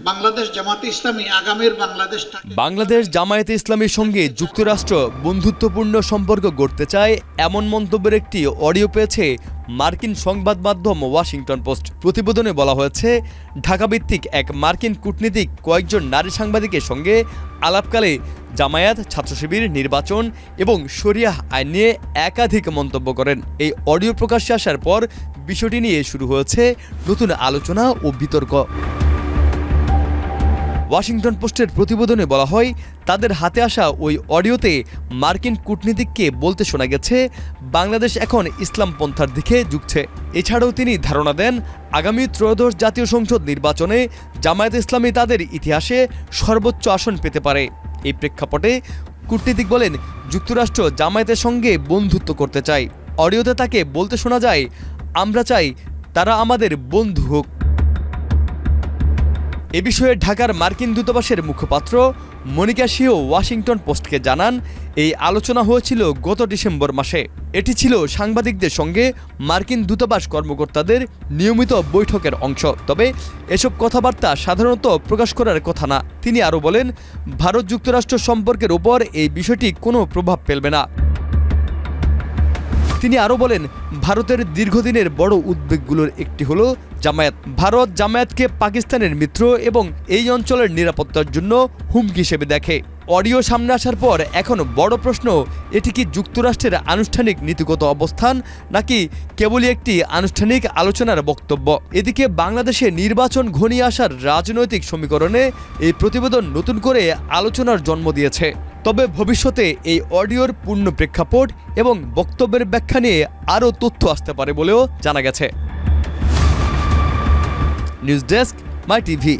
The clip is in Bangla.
বাংলাদেশ জামায়াতে ইসলামী আগামীর বাংলাদেশ জামায়াতে ইসলামীর সঙ্গে যুক্তরাষ্ট্র বন্ধুত্বপূর্ণ সম্পর্ক গড়তে চায় এমন মন্তব্যের একটি অডিও পেয়েছে মার্কিন সংবাদ মাধ্যম ওয়াশিংটন পোস্ট। প্রতিবেদনে বলা হয়েছে, ঢাকাভিত্তিক এক মার্কিন কূটনীতিক কয়েকজন নারী সাংবাদিকের সঙ্গে আলাপকালে জামায়াত, ছাত্র শিবির, নির্বাচন এবং শরিয়াহ আইন নিয়ে একাধিক মন্তব্য করেন। এই অডিও প্রকাশ্যে আসার পর বিষয়টি নিয়ে শুরু হয়েছে নতুন আলোচনা ও বিতর্ক। ওয়াশিংটন পোস্টের প্রতিবেদনে বলা হয়, তাদের হাতে আসা ওই অডিওতে মার্কিন কূটনীতিককে বলতে শোনা গেছে বাংলাদেশ এখন ইসলামপন্থার দিকে ঝুঁকছে। এছাড়াও তিনি ধারণা দেন, আগামী ত্রয়োদশ জাতীয় সংসদ নির্বাচনে জামায়াতে ইসলামী তাদের ইতিহাসে সর্বোচ্চ আসন পেতে পারে। এই প্রেক্ষাপটে কূটনীতিক বলেন, যুক্তরাষ্ট্র জামায়াতের সঙ্গে বন্ধুত্ব করতে চায়। অডিওতে তাকে বলতে শোনা যায়, আমরা চাই তারা আমাদের বন্ধু হোক। এ বিষয়ে ঢাকার মার্কিন দূতাবাসের মুখপাত্র মনিকা শিও ওয়াশিংটন পোস্টকে জানান, এই আলোচনা হয়েছিল গত ডিসেম্বর মাসে। এটি ছিল সাংবাদিকদের সঙ্গে মার্কিন দূতাবাস কর্মকর্তাদের নিয়মিত বৈঠকের অংশ। তবে এসব কথাবার্তা সাধারণত প্রকাশ করার কথা না। তিনি আরও বলেন, ভারত যুক্তরাষ্ট্র সম্পর্কের উপর এই বিষয়টি কোনো প্রভাব ফেলবে না। তিনি আরও বলেন, ভারতের দীর্ঘদিনের বড় উদ্বেগগুলোর একটি হলো জামায়াত। ভারত জামায়াতকে পাকিস্তানের মিত্র এবং এই অঞ্চলের নিরাপত্তার জন্য হুমকি হিসেবে দেখে। অডিও সামনে আসার পর এখন বড় প্রশ্ন, এটি কি যুক্তরাষ্ট্রের আনুষ্ঠানিক নীতিগত অবস্থান নাকি কেবলই একটি আনুষ্ঠানিক আলোচনার বক্তব্য? এদিকে বাংলাদেশে নির্বাচন ঘনিয়ে আসার রাজনৈতিক সমীকরণে এই প্রতিবেদন নতুন করে আলোচনার জন্ম দিয়েছে। তবে ভবিষ্যতে এই অডিওর পূর্ণ প্রেক্ষাপট এবং বক্তব্যের ব্যাখ্যা নিয়ে আরও তথ্য আসতে পারে বলেও জানা গেছে। নিউজ ডেস্ক, মাই টিভি।